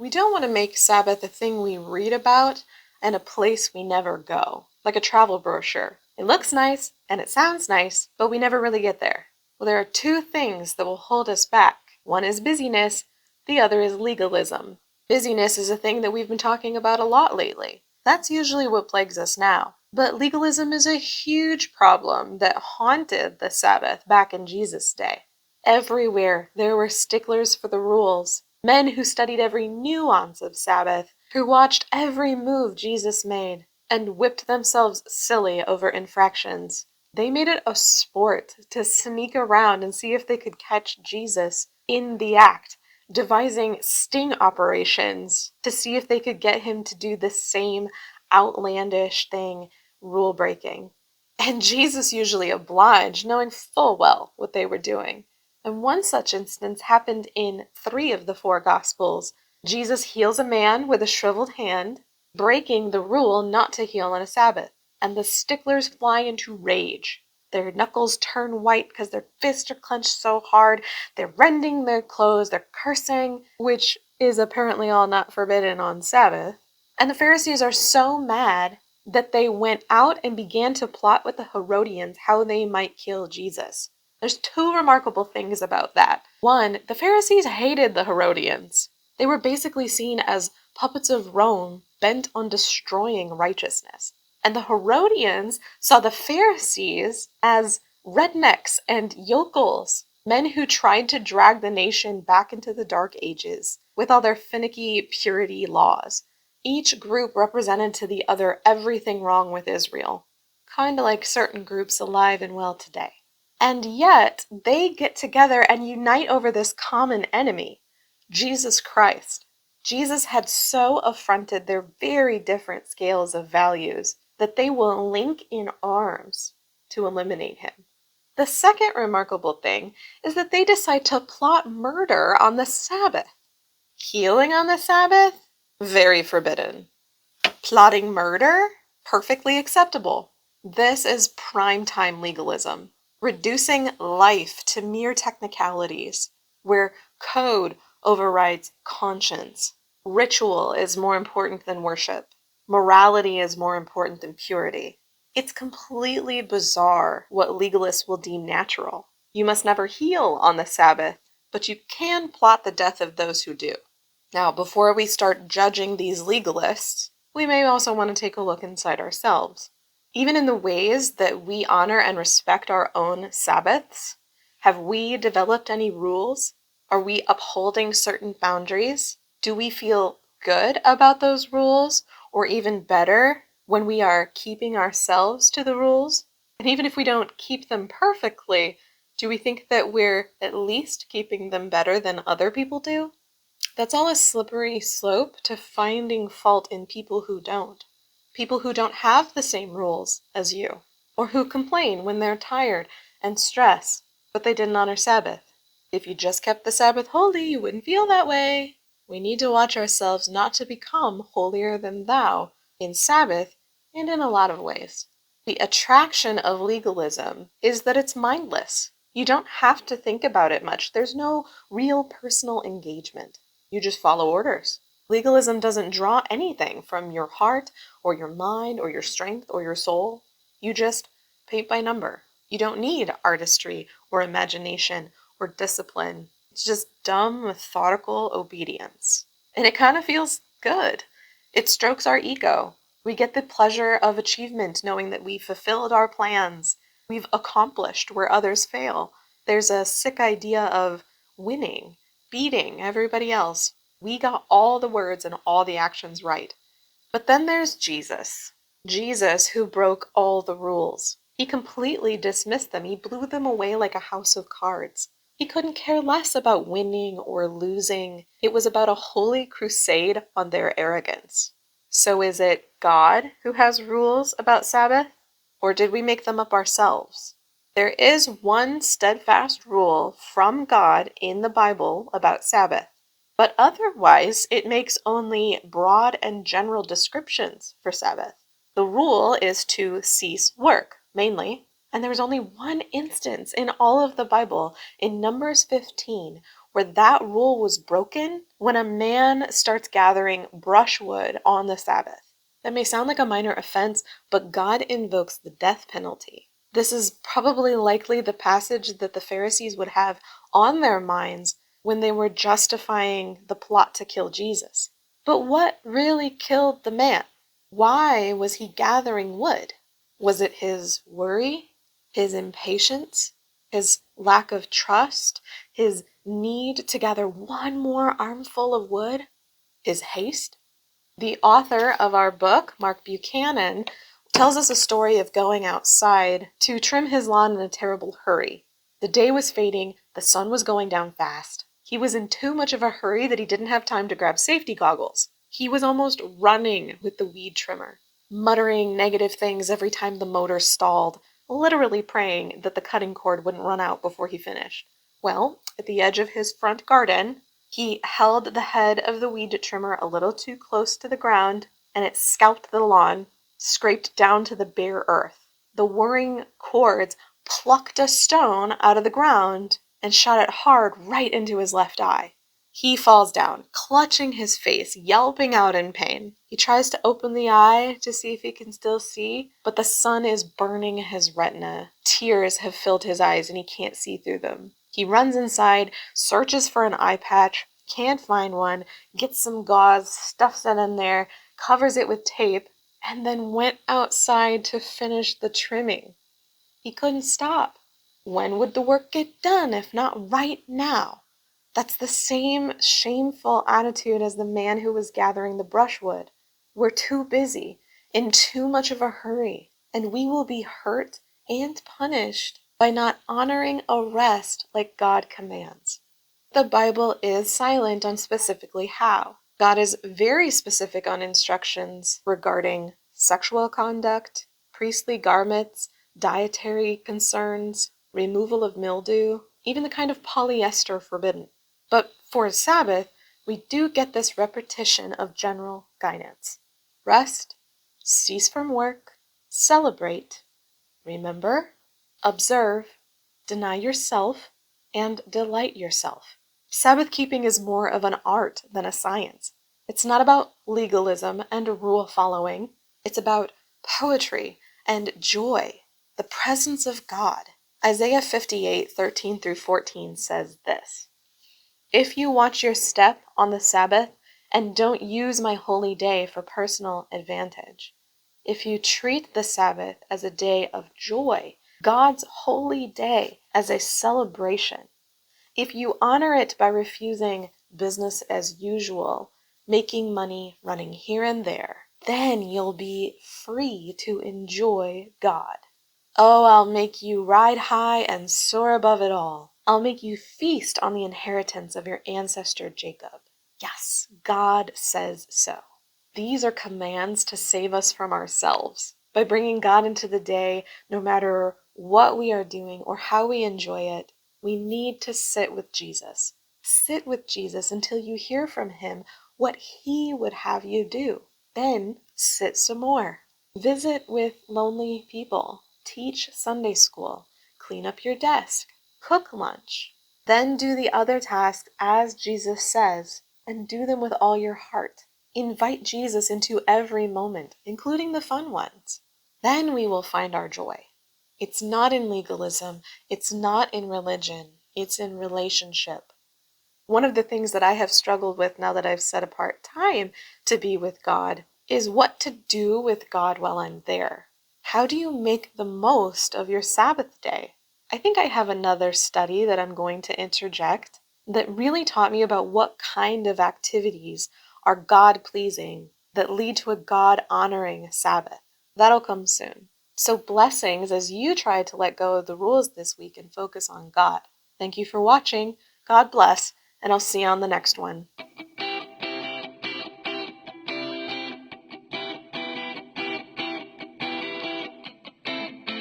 We don't want to make Sabbath a thing we read about and a place we never go, like a travel brochure. It looks nice and it sounds nice, but we never really get there. Well, there are two things that will hold us back. One is busyness, the other is legalism. Busyness is a thing that we've been talking about a lot lately. That's usually what plagues us now. But legalism is a huge problem that haunted the Sabbath back in Jesus' day. Everywhere there were sticklers for the rules, men who studied every nuance of Sabbath, who watched every move Jesus made, and whipped themselves silly over infractions. They made it a sport to sneak around and see if they could catch Jesus in the act, devising sting operations to see if they could get him to do the same outlandish thing, rule breaking. And Jesus usually obliged, knowing full well what they were doing. And one such instance happened in 3 of the 4 Gospels. Jesus heals a man with a shriveled hand, breaking the rule not to heal on a Sabbath. And the sticklers fly into rage. Their knuckles turn white because their fists are clenched so hard. They're rending their clothes. They're cursing, which is apparently all not forbidden on Sabbath. And the Pharisees are so mad that they went out and began to plot with the Herodians how they might kill Jesus. There's 2 remarkable things about that. One, the Pharisees hated the Herodians. They were basically seen as puppets of Rome bent on destroying righteousness. And the Herodians saw the Pharisees as rednecks and yokels, men who tried to drag the nation back into the Dark Ages with all their finicky purity laws. Each group represented to the other everything wrong with Israel, kind of like certain groups alive and well today. And yet, they get together and unite over this common enemy, Jesus Christ. Jesus had so affronted their very different scales of values that they will link in arms to eliminate him. The second remarkable thing is that they decide to plot murder on the Sabbath. Healing on the Sabbath? Very forbidden. Plotting murder? Perfectly acceptable. This is prime-time legalism, reducing life to mere technicalities, where code overrides conscience. Ritual is more important than worship. Morality is more important than purity. It's completely bizarre what legalists will deem natural. You must never heal on the Sabbath, but you can plot the death of those who do. Now, before we start judging these legalists, we may also want to take a look inside ourselves. Even in the ways that we honor and respect our own Sabbaths, have we developed any rules? Are we upholding certain boundaries? Do we feel good about those rules, or even better, when we are keeping ourselves to the rules? And even if we don't keep them perfectly, do we think that we're at least keeping them better than other people do? That's all a slippery slope to finding fault in people who don't. People who don't have the same rules as you, or who complain when they're tired and stressed, but they didn't honor Sabbath. If you just kept the Sabbath holy, you wouldn't feel that way. We need to watch ourselves not to become holier than thou in Sabbath and in a lot of ways. The attraction of legalism is that it's mindless. You don't have to think about it much. There's no real personal engagement. You just follow orders. Legalism doesn't draw anything from your heart or your mind or your strength or your soul. You just paint by number. You don't need artistry or imagination or discipline. It's just dumb, methodical obedience. And it kind of feels good. It strokes our ego. We get the pleasure of achievement knowing that we fulfilled our plans. We've accomplished where others fail. There's a sick idea of winning, beating everybody else. We got all the words and all the actions right. But then there's Jesus. Jesus who broke all the rules. He completely dismissed them. He blew them away like a house of cards. He couldn't care less about winning or losing. It was about a holy crusade on their arrogance. So is it God who has rules about Sabbath? Or did we make them up ourselves? There is one steadfast rule from God in the Bible about Sabbath, but otherwise it makes only broad and general descriptions for Sabbath. The rule is to cease work, mainly, and there's only one instance in all of the Bible, in Numbers 15, where that rule was broken when a man starts gathering brushwood on the Sabbath. That may sound like a minor offense, but God invokes the death penalty. This is probably likely the passage that the Pharisees would have on their minds when they were justifying the plot to kill Jesus. But what really killed the man? Why was he gathering wood? Was it his worry, his impatience, his lack of trust, his need to gather one more armful of wood, his haste? The author of our book, Mark Buchanan, tells us a story of going outside to trim his lawn in a terrible hurry. The day was fading, the sun was going down fast. He was in too much of a hurry that he didn't have time to grab safety goggles. He was almost running with the weed trimmer, muttering negative things every time the motor stalled, literally praying that the cutting cord wouldn't run out before he finished. Well, at the edge of his front garden, he held the head of the weed trimmer a little too close to the ground, and it scalped the lawn, scraped down to the bare earth. The whirring cords plucked a stone out of the ground and shot it hard right into his left eye. He falls down, clutching his face, yelping out in pain. He tries to open the eye to see if he can still see, but the sun is burning his retina. Tears have filled his eyes and he can't see through them. He runs inside, searches for an eye patch, can't find one, gets some gauze, stuffs it in there, covers it with tape, and then went outside to finish the trimming. He couldn't stop. When would the work get done if not right now? That's the same shameful attitude as the man who was gathering the brushwood. We're too busy, in too much of a hurry, and we will be hurt and punished by not honoring a rest like God commands. The Bible is silent on specifically how. God is very specific on instructions regarding sexual conduct, priestly garments, dietary concerns, removal of mildew, even the kind of polyester forbidden. But for Sabbath, we do get this repetition of general guidance. Rest, cease from work, celebrate, remember, observe, deny yourself, and delight yourself. Sabbath keeping is more of an art than a science. It's not about legalism and rule following. It's about poetry and joy, the presence of God. Isaiah 58:13-14 says this: "If you watch your step on the Sabbath and don't use my holy day for personal advantage, if you treat the Sabbath as a day of joy, God's holy day as a celebration, if you honor it by refusing business as usual, making money, running here and there, then you'll be free to enjoy God. Oh, I'll make you ride high and soar above it all. I'll make you feast on the inheritance of your ancestor Jacob." Yes, God says so. These are commands to save us from ourselves. By bringing God into the day, no matter what we are doing or how we enjoy it, we need to sit with Jesus. Sit with Jesus until you hear from him what he would have you do. Then sit some more. Visit with lonely people. Teach Sunday school. Clean up your desk. Cook lunch. Then do the other tasks as Jesus says, and do them with all your heart. Invite Jesus into every moment, including the fun ones. Then we will find our joy. It's not in legalism. It's not in religion. It's in relationship. One of the things that I have struggled with now that I've set apart time to be with God is what to do with God while I'm there. How do you make the most of your Sabbath day? I think I have another study that I'm going to interject that really taught me about what kind of activities are God-pleasing that lead to a God-honoring Sabbath. That'll come soon. So blessings as you try to let go of the rules this week and focus on God. Thank you for watching. God bless, and I'll see you on the next one.